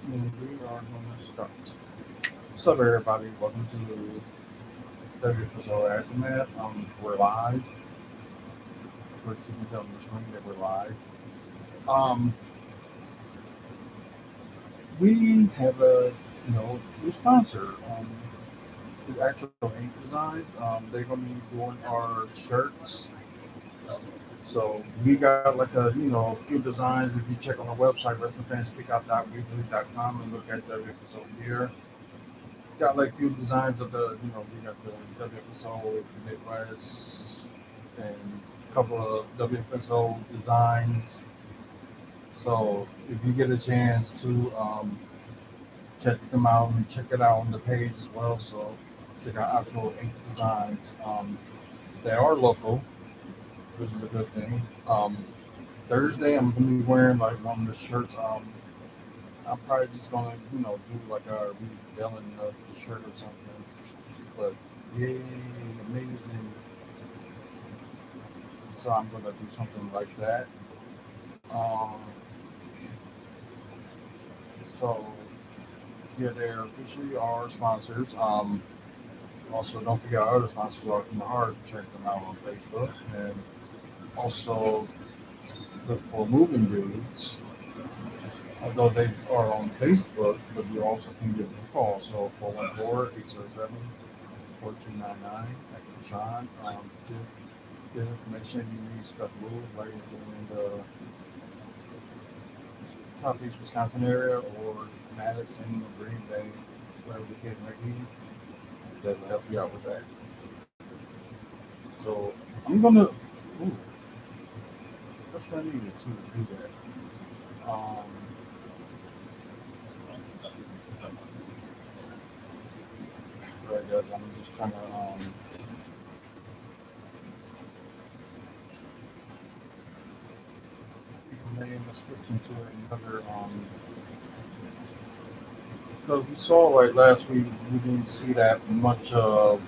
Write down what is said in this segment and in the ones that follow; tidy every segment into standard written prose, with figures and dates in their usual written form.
And we are going to start. What's up, everybody? Welcome to WFSO Aftermath. We're live. Of course, you can tell on the screen that we're live. Um, we have a new sponsor. It's Actual Ink Designs. They're going to be doing our shirts. So we got like a few designs. If you check on our website, wrestlingfanspickout.weebly.com and look at WFSO gear. Got like few designs of we got the WFSO Midwest and a couple of WFSO designs. So if you get a chance to check them out and check it out on the page as well. So check out actual ink designs. They are local, which is a good thing. Thursday I'm gonna be wearing like one of the shirts. I'm probably just gonna do like a redelling of the shirt or something. But yay, amazing. So I'm gonna do something like that. Um, so yeah, they're officially our sponsors. Also, don't forget our other sponsors are from the heart. Check them out on Facebook and also look for Moving Dudes. Although they are on Facebook, but you also can give them a call. So 414-807-4299 at Sean. Get information if you need stuff moved, like in the Southeast Wisconsin area or Madison or Green Bay, wherever the case may be, that will help you out with that. So I'm gonna, ooh, what should I need to do that? So I guess I'm just trying to, name the switch into another, because we saw like last week, we didn't see that much of,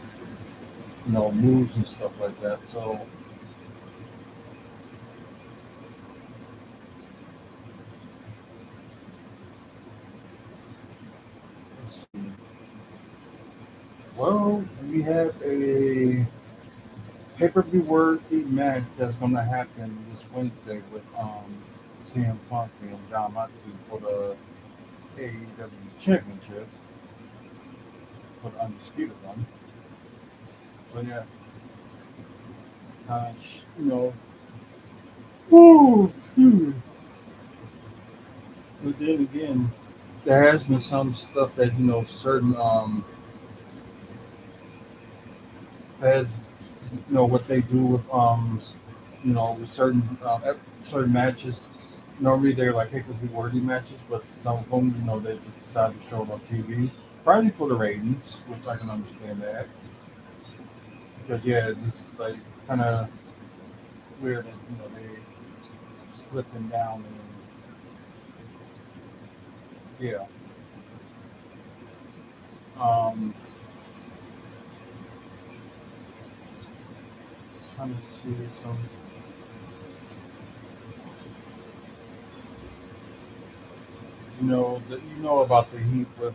moves and stuff like that. So let's see. Well, we have a pay-per-view worthy match that's going to happen this Wednesday with CM Punk and John Moxley for the AEW Championship for the undisputed one. So yeah, you know, woo, but then again, there has been some stuff that certain has what they do with with certain matches. Normally they're like technically worthy matches, but some of them they just decide to show it on TV, probably for the ratings, which I can understand that. Because yeah, it's just like kind of weird that they split them down and yeah. Um, Trying to see some. About the heat with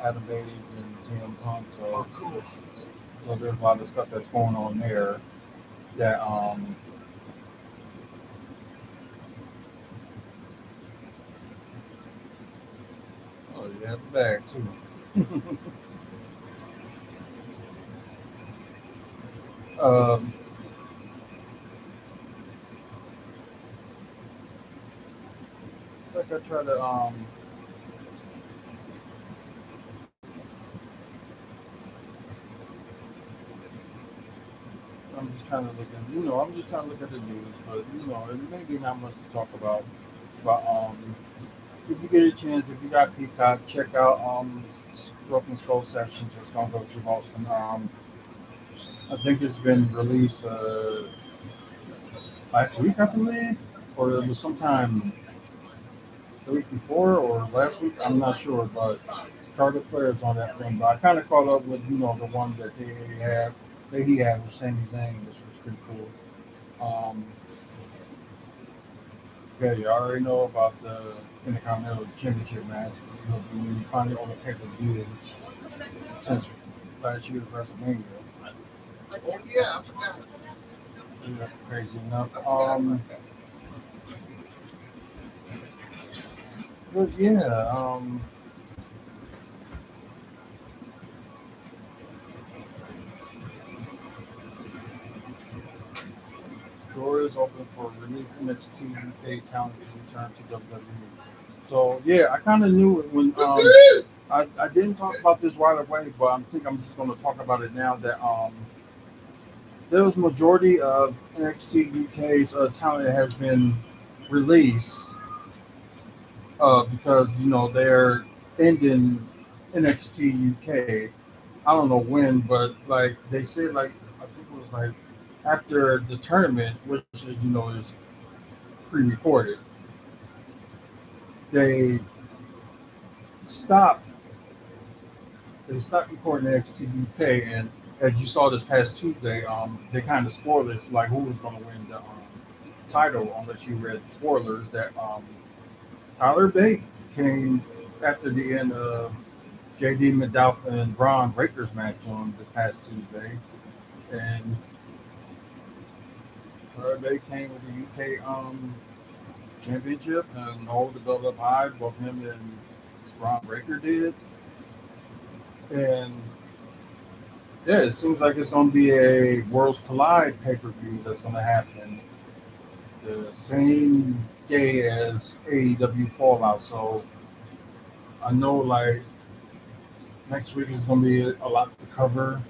Adam Page and CM Punk, so there's a lot of stuff that's going on there that oh you have the bag too. um, like I try to I'm just trying to look at I'm just trying to look at the news, but it may be not much to talk about. But if you get a chance, if you got Peacock, check out Broken Skull Sessions. It's gonna go through Boston. I think it's been released last week, I believe, or it was sometime the week before or last week. I'm not sure, but Charlotte Flair is on that thing. But I kind of caught up with the one that he had with Sami Zayn, which was pretty cool. Yeah, you already know about the Intercontinental Championship match. It'll be finally on the pay-per-view since last year's WrestleMania. Oh yeah, I forgot. Yeah, crazy enough. But yeah, door is open for release NXT UK talent to return to WWE. So yeah, I kind of knew it when I didn't talk about this right away, but I think I'm just going to talk about it now that there was majority of NXT UK's talent that has been released because they're ending NXT UK. I don't know when, but like they said, like I think it was like after the tournament, which is pre-recorded, they stopped they stopped recording NXT UK, and as you saw this past Tuesday, they kind of spoiled it, like who was going to win the title, unless you read the spoilers that Tyler Bate came after the end of JD McDowell and Braun Breaker's match on this past Tuesday, and Tyler Bate came with the UK championship and hold the belt up high. Both him and Braun Breaker did, and yeah, it seems like it's going to be a Worlds Collide pay per view that's going to happen the same day as AEW Fallout. So I know like next week is going to be a lot to cover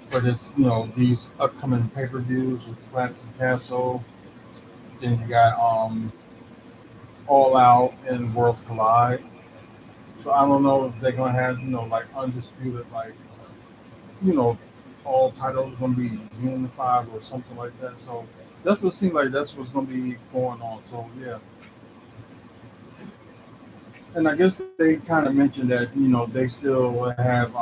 for this, these upcoming pay per views with Clash and Castle. Then you got All Out and Worlds Collide. So I don't know if they're going to have like undisputed you know all titles going to be unified or something like that. So that's what seems like that's what's going to be going on. So yeah, and I guess they kind of mentioned that they still have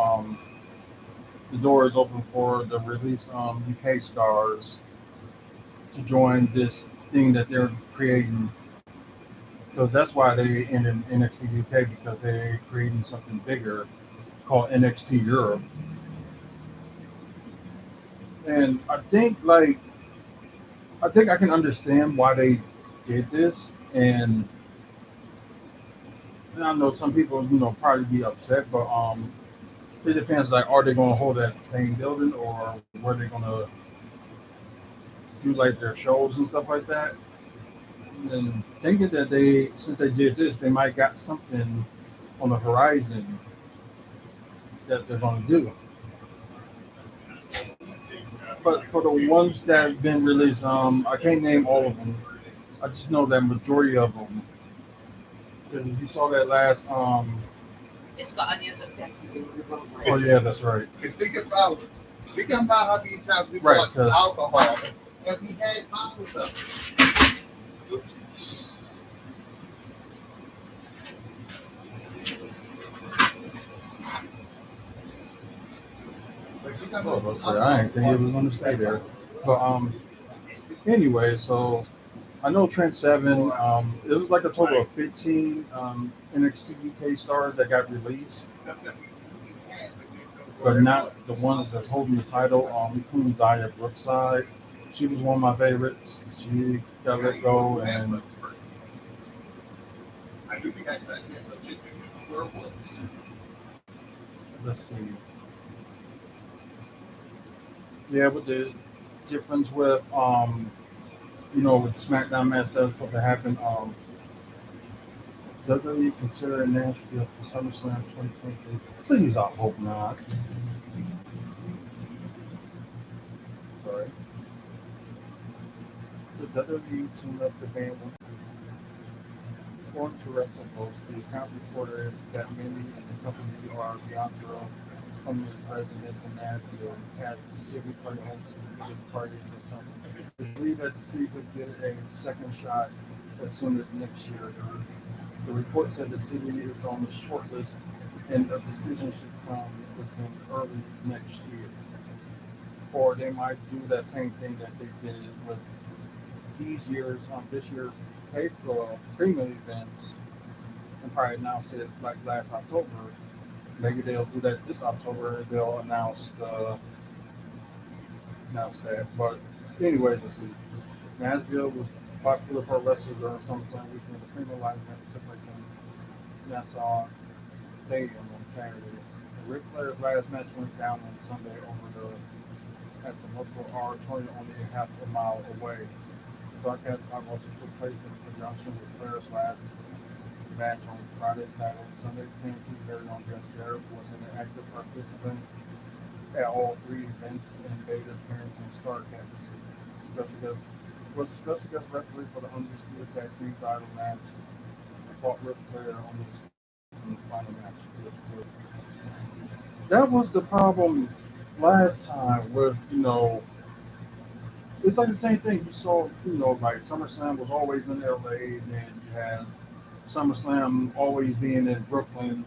the door is open for the release UK stars to join this thing that they're creating because that's why they ended NXT UK because they're creating something bigger called NXT Europe. And I think I can understand why they did this, and I know some people probably be upset, but it depends. Like, are they going to hold it at the same building, or were they going to do like their shows and stuff like that? And thinking that since they did this, they might got something on the horizon that they're going to do. But for the ones that have been released, I can't name all of them. I just know that majority of them. Because if you saw that last, It's got onions and peppers. oh yeah, that's right. And think about how many times we Right, bought because alcohol and we had bottles of it. Oops. But you got oh, let's say I didn't think it was going to stay there. But anyway, so I know Trent Seven. It was like a total of 15 NXT UK stars that got released, but not the ones that's holding the title. Including Zaya Brookside. She was one of my favorites. She got let go, and I do think I said where it was. let's see. Yeah, with the difference with with SmackDown match that was supposed to happen, WWE consider Nashville for SummerSlam 2023. Please, I hope not. Sorry. The WWE teamed up the band according to WrestlePost. The account reported that many of the company are Bianca from the residence in Nashville as the city party hosts the biggest party in the summer. They believe that the city could get a second shot as soon as next year. The report said the city is on the short list and a decision should come within early next year. Or they might do that same thing that they did with this year's paper premium events, and probably announce it like last October. Maybe they'll do that this October. They'll announce that. But anyway, let's see. Nashville was popular pro wrestlers during SummerSlam weekend. The premium live event took place in Nassau Stadium on Saturday. Ric Flair's last match went down on Sunday at the local auditorium only a half a mile away. Broadcast time also took place in conjunction with Flair's last match on Friday, Saturday, and Sunday. TNT very own Jeff Jarrett was an active participant at all three events and made an appearance in Starcast. Special guest special guest referee for the Undisputed Tag Team title match and fought Ric Flair on the final match. That was the problem last time with, it's like the same thing. You saw, like SummerSlam was always in LA, and then you had SummerSlam always being in Brooklyn.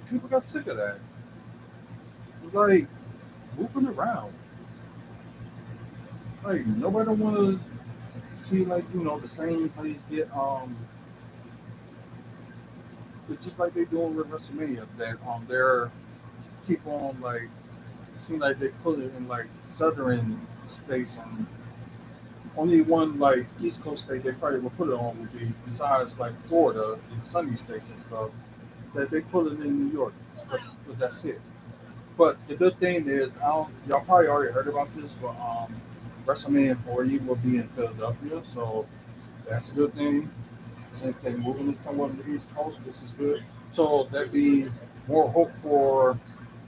People got sick of that. It's like moving around. Like nobody don't want to see the same place get It's just like they doing with WrestleMania that they're keep on seem like they put it in southern states and only one East Coast state they probably would put it on would be besides Florida and sunny states and stuff that they put it in New York. But that's it. But the good thing is y'all probably already heard about this, but WrestleMania 40 will be in Philadelphia, so that's a good thing. Since they're moving it somewhere on the East Coast, which is good. So that'd be more hope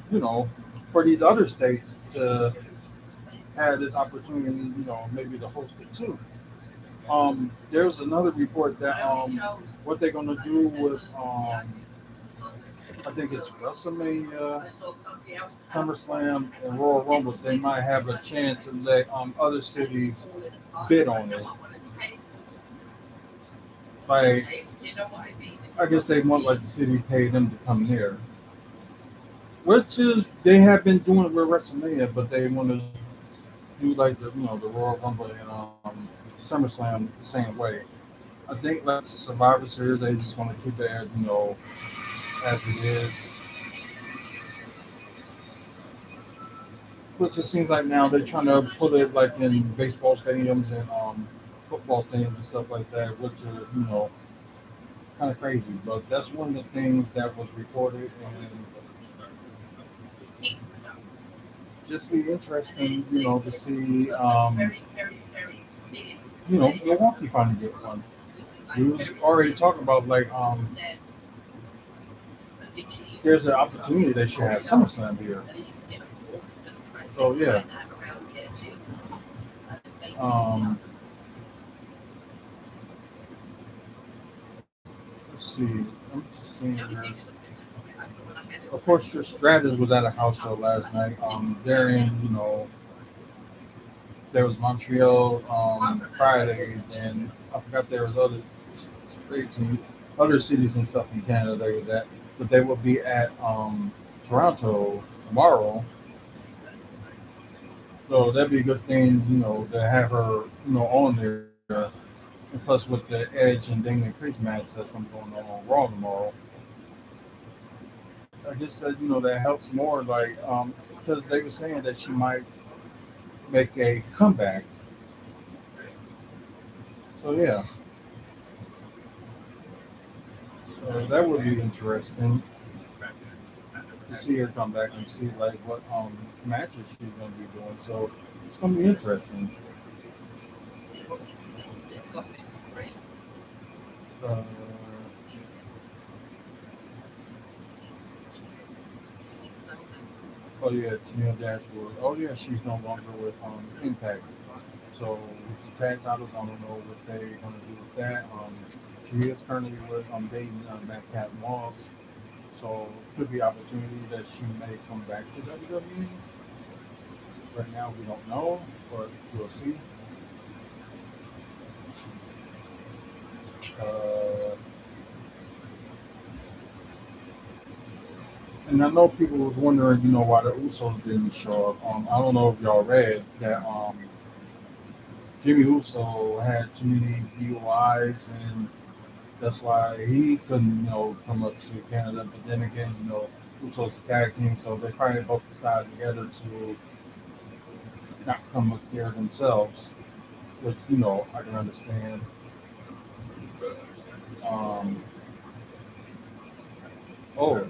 you know, for these other states to have this opportunity, maybe to host it too. There's another report that what they're gonna do with I think it's WrestleMania, SummerSlam, and Royal Rumble. They might have a chance to let other cities bid on it. Like I guess they want the city pay them to come here, which is they have been doing it with WrestleMania, but they want to do the Royal Rumble and SummerSlam the same way. I think Survivor Series they just want to keep it as it is. Which it seems like now they're trying to put it in baseball stadiums and football stadiums and stuff like that, which is kind of crazy. But that's one of the things that was reported and just be interesting, to see, Milwaukee finally get one. We was already talking about there's an opportunity they should have SummerSlam here. So yeah. Um, let's see. I'm just seeing here. Of course, your Stratus was at a house show last night. They're in, there was Montreal Friday, and I forgot there was other states and other cities and stuff in Canada they was at, but they will be at Toronto tomorrow. So that'd be a good thing, to have her, on there. And plus with the Edge and Damian Priest match that's going to be going on Raw tomorrow. I guess that that helps more, because they were saying that she might make a comeback. So yeah, so that would be interesting to see her come back and see what matches she's going to be doing. So it's going to be interesting. Uh, oh yeah, Tennille Dashwood. Oh yeah, she's no longer with Impact. So with the tag titles, I don't know what they're going to do with that. She is currently with dating Matt Moss. So could be opportunity that she may come back to WWE. Right now we don't know, but we'll see. Uh, and I know people was wondering, why the Usos didn't show up. I don't know if y'all read that Jimmy Uso had too many DUIs, and that's why he couldn't, come up to Canada. But then again, Uso's a tag team, so they probably both decided together to not come up here themselves, which I can understand. Um, oh,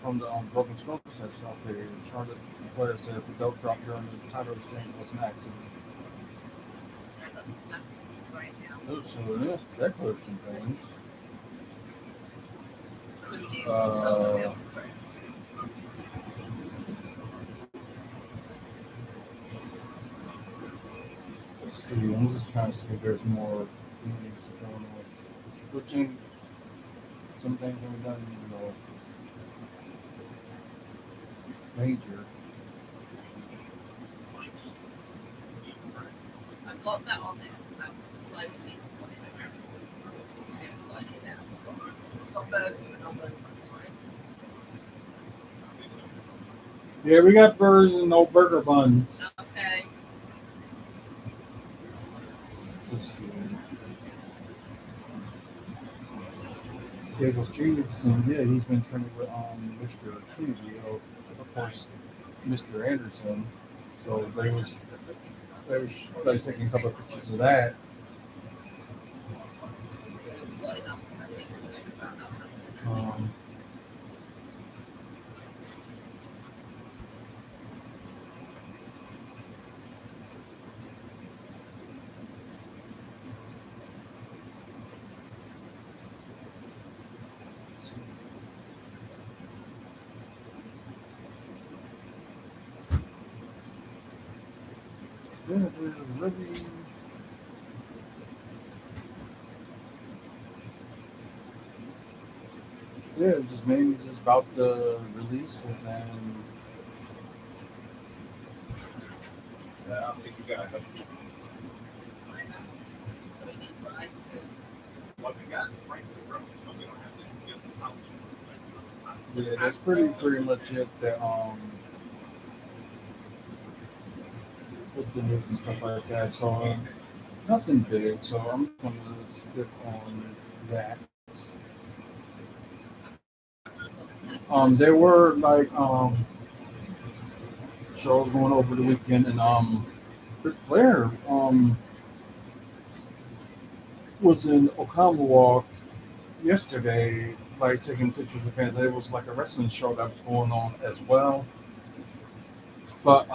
from the Broken Skull session, okay, Charlotte Flair said the belt drop during the title exchange was an accident. Oh, so yeah, that clears some things. Uh, let's see. I'm just trying to see if there's more things going on. Switching some things that we've done, major. I've got that on there. Slowly put it around. Got burgers, but not burgers, right? Yeah, we got burgers and no burger buns. Okay. Let's see. Diego Stevenson, yeah, he's been training with Mr. Kennedy, of course, Mr. Anderson. So they was like taking a couple of pictures of that. Um, yeah, there's really yeah, just mainly just about the releases and Yeah, I think you got it. So we need rice and What we got right to the road, so we don't have to get the pouch. yeah, that's pretty much it. That with the news and stuff like that. So nothing big. So I'm just gonna stick on that. There were like shows going over the weekend, and Ric Flair was in Oklahoma yesterday, like taking pictures with fans. There was like a wrestling show that was going on as well. But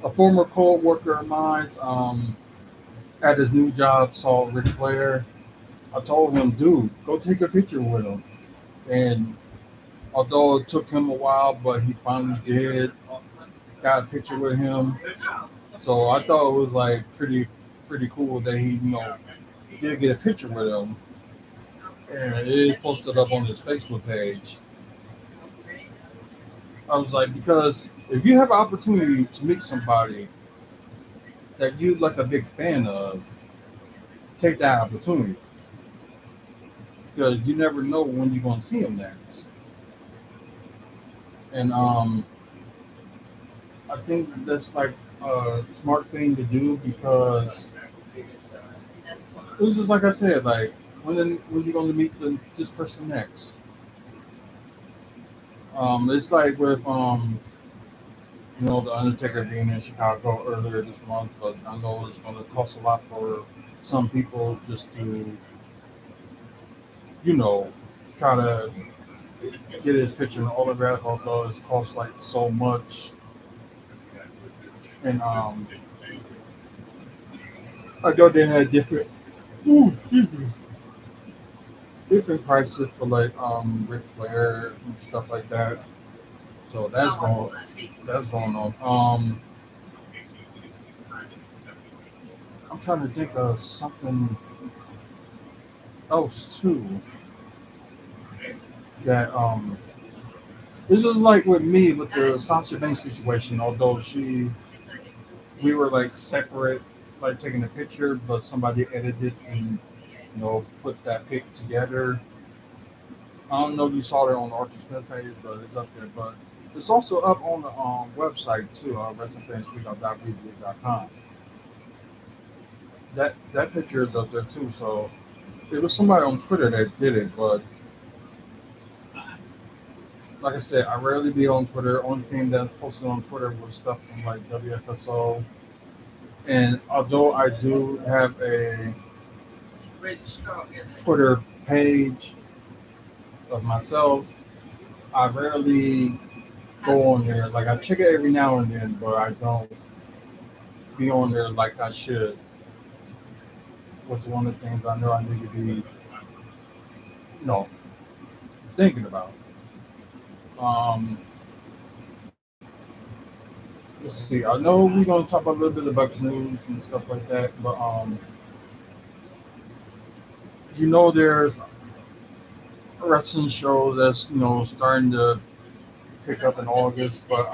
a former co-worker of mine at his new job saw Ric Flair. I told him, dude, go take a picture with him. And although it took him a while, but he finally did, got a picture with him. So I thought it was like pretty cool that he did get a picture with him, and it is posted up on his Facebook page. I was like, because if you have an opportunity to meet somebody that you're like a big fan of, take that opportunity because you never know when you're going to see them next. And I think that's like a smart thing to do because it was just like I said, like when you going to meet this person next. It's like with the Undertaker being in Chicago earlier this month, but I know it's going to cost a lot for some people just to you know try to get his picture and autograph, although it costs like so much. And I know they had excuse me, different prices for like Ric Flair and stuff like that. So that's going on. I'm trying to think of something else too that this is like with me with the Sasha Banks situation. Although we were like separate, like taking a picture, but somebody edited and put that pic together. I don't know if you saw it on Archie Smith page, but it's up there. But It's also up on the website too, WrestlingFansSpeakout.weebly.com. That picture is up there too. So it was somebody on Twitter that did it, but like I said, I rarely be on Twitter. Only thing that's posted on Twitter was stuff from like WFSO. And although I do have a Registrar in it. Twitter page of myself, I rarely go on there. Like I check it every now and then, but I don't be on there like I should. Which is one of the things I know I need to be, thinking about. Um, let's see. I know we're gonna talk about a little bit of Bucks news and stuff like that, but there's a wrestling show that's starting to pick up in August, but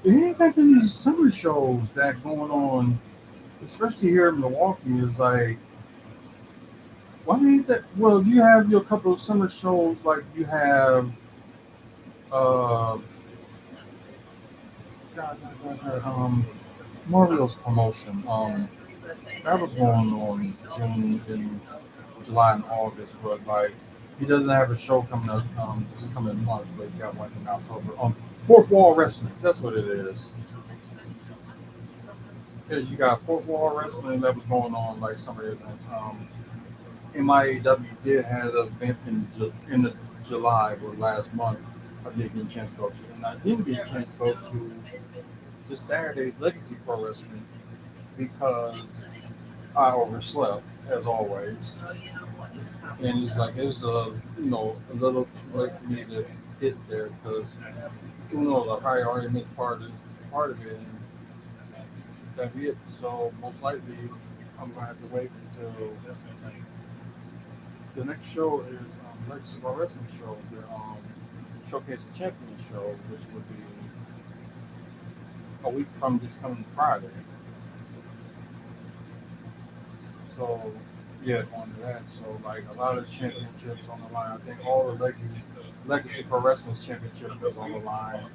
it ain't like these summer shows that going on, especially here in Milwaukee. Is like, why ain't that? Well, you have your couple of summer shows, like you have, uh, Mario's promotion. That was going on June and July and August, but like he doesn't have a show coming up this coming month, but he got one in October. Fourth Wall Wrestling, that's what it is. Yeah, you got Fourth Wall Wrestling that was going on like summer events. MIAW did have an event in the July or last month. I did get a chance to go to, and I didn't get a chance to go to this Saturday's Legacy Pro Wrestling because I overslept as always. And it's like it was a little too late for me to get there because who knows, I probably already missed part of it, and that'd be it. So most likely I'm gonna have to wait until the next show is Legacy Pro Wrestling show, the Showcase the Champion show, which would be a week from this coming Friday. So yeah, on to that. So like a lot of championships on the line. I think all the Legacy Pro Wrestling Championship is on the line.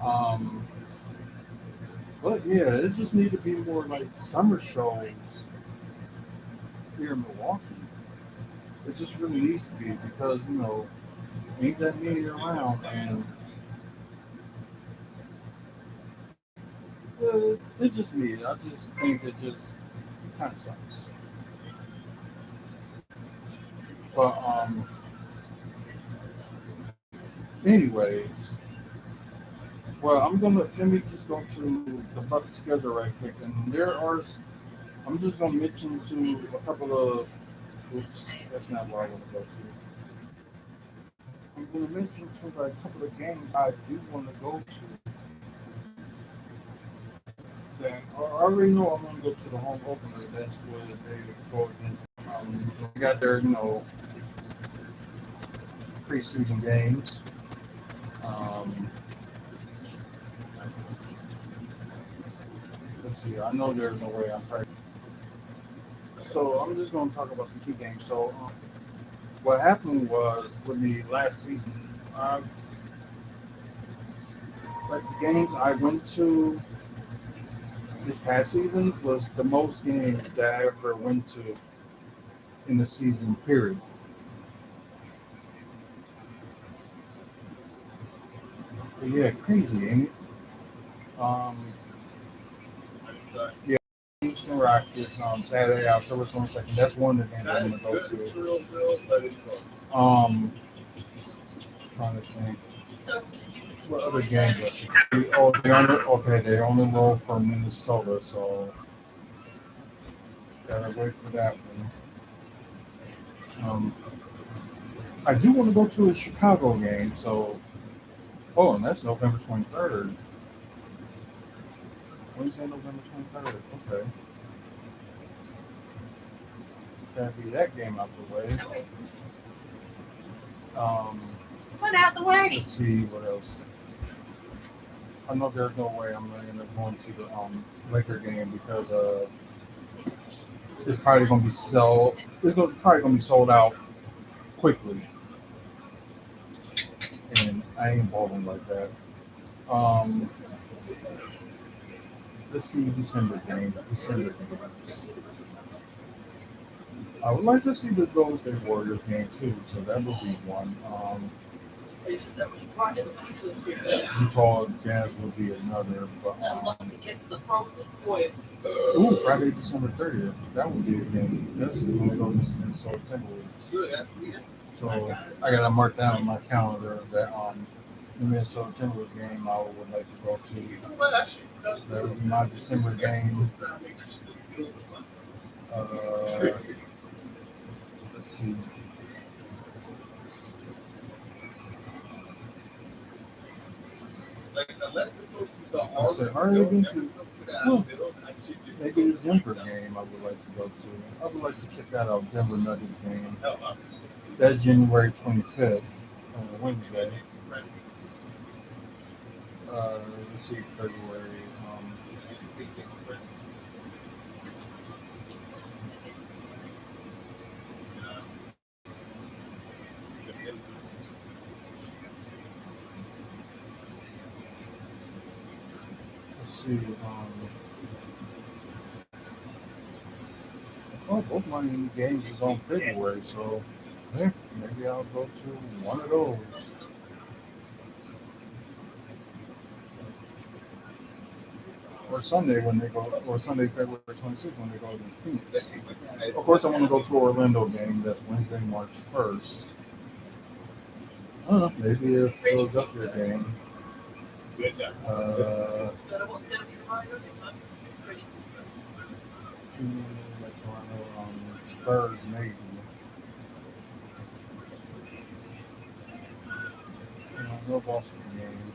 Um, but yeah, it just need to be more like summer shows here in Milwaukee. It just really needs to be because ain't that many around, and it's just me. I just think it just kind of sucks. But anyways, well, let me just go to the Bucks schedule right quick, and I'm just gonna mention to a couple of. Oops, that's not where I want to go to. I'm gonna mention to like, a couple of games I do want to go to. That I already know I'm gonna go to the home opener. That's where they go against. They got their preseason games. Um, let's see. I know there's no way I'm probably. So I'm just gonna talk about some key games. So what happened was with me last season. Like the games I went to this past season was the most games that I ever went to in the season period. But yeah, crazy, ain't it? Um, yeah, Houston Rockets on Saturday, October 22nd. That's one of the games I'm gonna go to. Trying to think. What other games I should? Oh, they only roll from Minnesota, so gotta wait for that one. Um, I do want to go to a Chicago game, so and that's November 23rd. Wednesday, November 23rd. Okay, gotta be that game out the way. Okay. Um, Put out the way. let's see what else. I know there's no way I'm gonna end up going to the Laker game because it's probably gonna be probably gonna be sold out quickly. and I ain't balling like that. Um, let's see December game. December games. I would like to see the Golden State Warriors game too, so that would be one. Utah Jazz would be another, but Against the frozen boys. ooh, Friday, December 30th. That would be a game. That's going to go to Minnesota Timberwolves. So I got to mark down on my calendar that the Minnesota Timberwolves game I would like to go to. So that would be my December game. Let's see. I said, are they going to? Huh, maybe the Denver game I would like to go to. I would like to check that out. Denver Nuggets game. That's January 25th, Wednesday. Let's see, February. Let's see. Oh, both my games is on February, so yeah, maybe I'll go to one of those. Or Sunday when they go, or Sunday, February 26th when they go to Phoenix. Of course, I want to go to Orlando game. That's Wednesday, March 1st. I don't know. Maybe a Philadelphia game. Toronto Spurs maybe. No Boston game.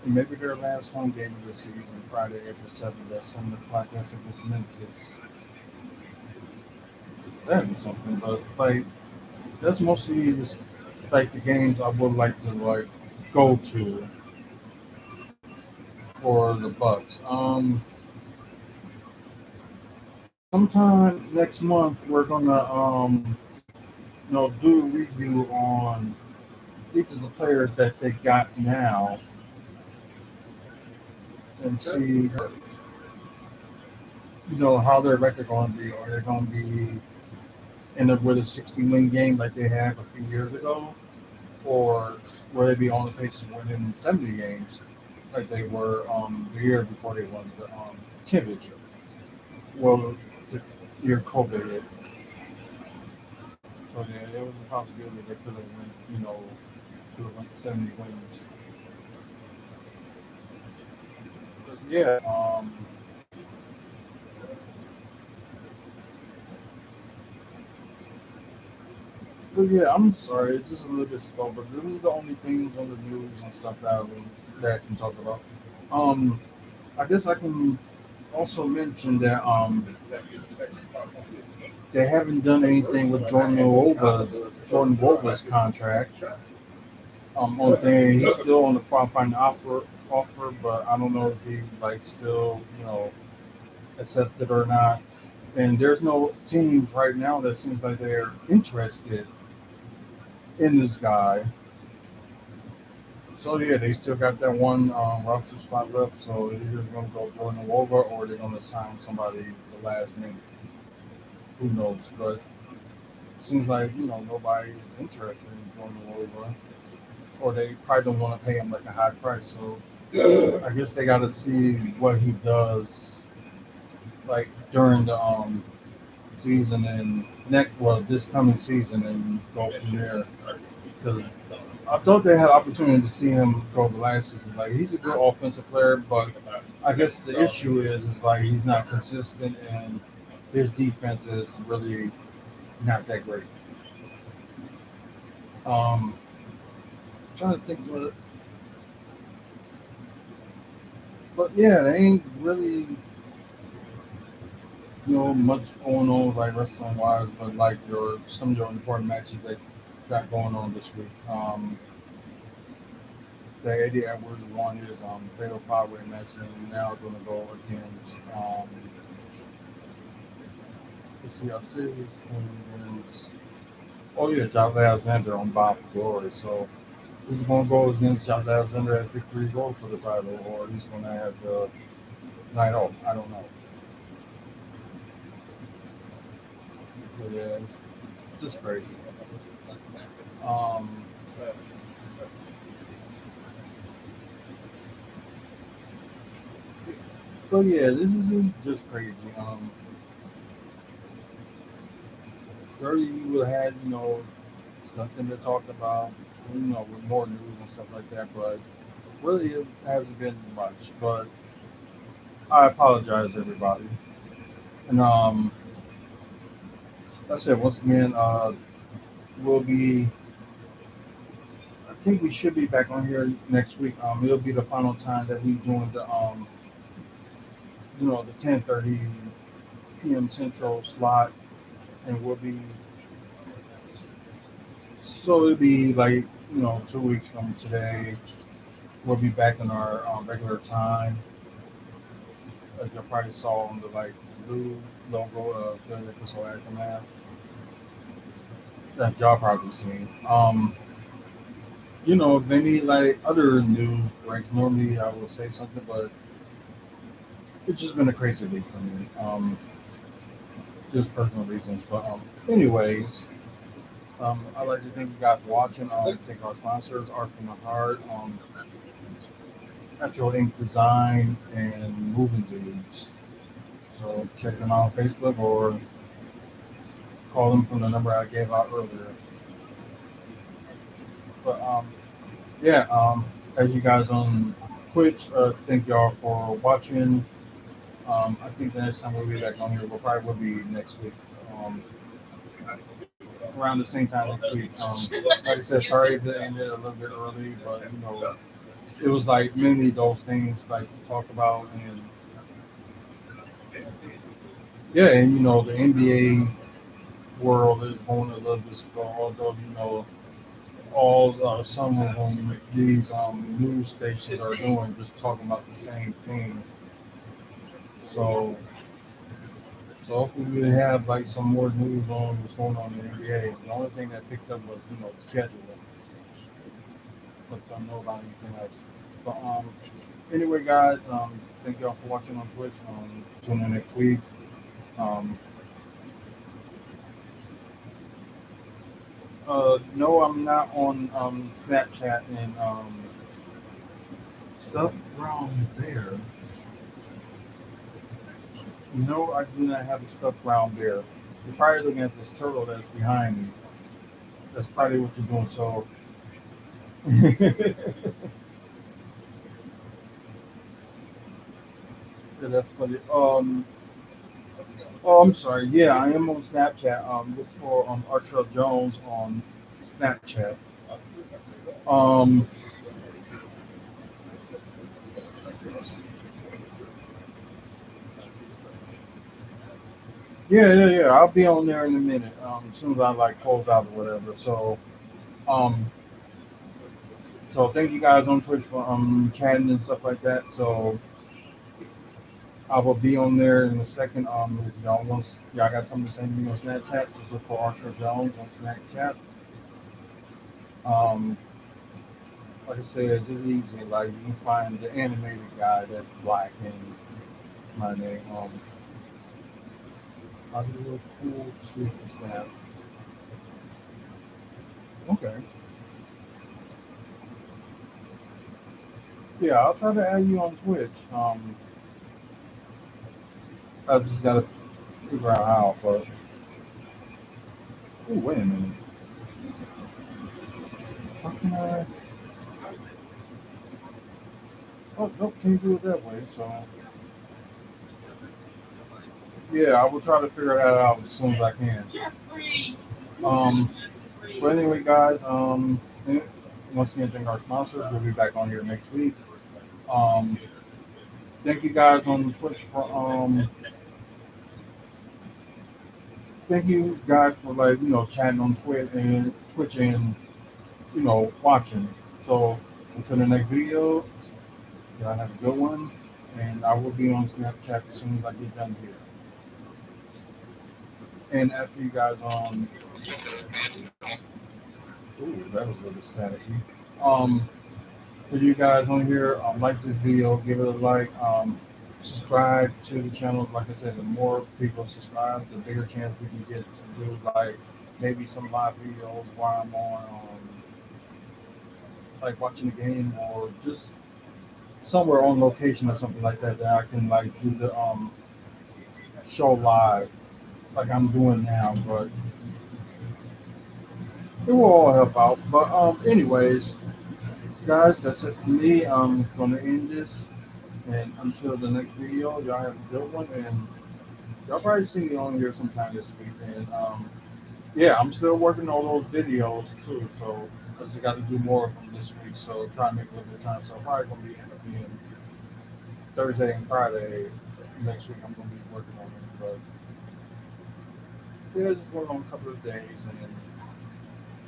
And maybe their last home game of the season, Friday, April 7th, at 7 o'clock. That's against Memphis. That'd be something, but like that's mostly just like the games I would like to like go to for the Bucks. Sometime next month we're gonna do a review on each of the players that they got now and see how their record going to be. Are they going to be end up with a 60-win game like they had a few years ago, or will they be on the pace of winning 70 games like they were the year before they won the championship? Well, the year COVID hit. So yeah, there was a possibility they could have could have went 70 wins. But yeah, but yeah, I'm sorry, it's just a little bit slow, but these are the only things on the news and stuff that I can talk about. Um, I guess I can also mention that they haven't done anything with Jordan Wolva's contract. Only thing he's still on the qualifying offer, but I don't know if he like still accepted or not. And there's no teams right now that seems like they're interested in this guy. So yeah, they still got that one roster spot left. So they're either going to go Jordan Wolver or they're going to sign somebody the last minute. Who knows? But seems like nobody's interested in Jordan Wolver, or they probably don't want to pay him like a high price. So I guess they got to see what he does like during the season and this coming season and go from there. Because I thought they had opportunity to see him go the last season. Like he's a good offensive player, but I guess the issue is like he's not consistent and his defense is really not that great. Um, trying to think what, but yeah, they ain't really much going on like wrestling wise, but like some of your important matches that got going on this week. The Eddie Edwards one is fatal five way match, and now going to go against let's see, our series wins. Oh yeah, Josh Alexander on Bob Glory. So who's going to go against Josh Alexander at Victory Road for the title, or he's going to have the night off? I don't know. But yeah, it's just crazy. Um, so yeah, this is just crazy. Earlier you would have had, something to talk about, with more news and stuff like that, but really it hasn't been much. But I apologize, everybody. And that's it. Once again, we'll be. I think we should be back on here next week. It'll be the final time that we doing the 10:30 p.m. Central slot, and we'll be. So it'll be like 2 weeks from today. We'll be back in our regular time. As you probably saw on the blue logo of the episode aftermath that y'all probably seen. Maybe like other news breaks. Normally I would say something, but it's just been a crazy week for me. Just personal reasons. But anyways, I'd like to thank you guys for watching. Thank our sponsors, Art from the Heart, Natural Ink Design, and Moving Dudes. So check them out on Facebook or call them from the number I gave out earlier. But yeah, as you guys on Twitch, thank y'all for watching. I think the next time we'll be back on here, will probably will be next week. Around the same time next week. Like I said, sorry to end it a little bit early, but it was like mainly those things like to talk about, and yeah, and the NBA world is going a little bit slow, although all some of them these news stations are doing just talking about the same thing. So hopefully we have like some more news on what's going on in the NBA. The only thing that picked up was the schedule, but don't know about anything else. But anyway, guys, thank y'all for watching on Twitch. Tune in next week. Um, no, I'm not on Snapchat and stuff around there. No, I do not have the stuff around there. You're probably looking at this turtle that's behind me. That's probably what you're doing. So, yeah, that's funny. Oh, I'm sorry. Yeah, I am on Snapchat. Look for Archer Jones on Snapchat. Um, yeah. I'll be on there in a minute. As soon as I like close out or whatever. Um, so thank you guys on Twitch for chatting and stuff like that. So I will be on there in a second. If y'all got something to send me on Snapchat, just look for Archer Jones on Snapchat. Um, like I said, it's just easy. Like you can find the animated guy that's black and my name. I'll do a cool truth snap. Okay. Yeah, I'll try to add you on Twitch. I just gotta figure out how. But oh, wait a minute. How can I? Oh, nope, can't do it that way. So yeah, I will try to figure that out as soon as I can. Jeffrey. Um, but anyway, guys. Once again, thank our sponsors. We'll be back on here next week. Um, thank you guys on Twitch for thank you guys for chatting on Twitch and watching. So until the next video, y'all have a good one, and I will be on Snapchat as soon as I get done here. And after you guys ooh, that was a little staticky. Um, for you guys on here, like this video, give it a like. Subscribe to the channel. Like I said, the more people subscribe, the bigger chance we can get to do like maybe some live videos while I'm on, like watching the game or just somewhere on location or something like that that I can like do the show live like I'm doing now. But it will all help out. But anyways, guys, that's it for me. I'm gonna end this, and until the next video, y'all have a good one, and y'all probably see me on here sometime this week. And yeah, I'm still working on those videos too, so because I got to do more of them this week. So try to make a little bit of time. So probably gonna be end up being Thursday and Friday next week. I'm gonna be working on it, but yeah, just working on a couple of days and then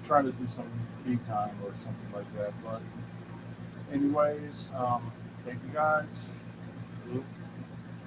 trying to do some free time or something like that. But anyways, thank you guys.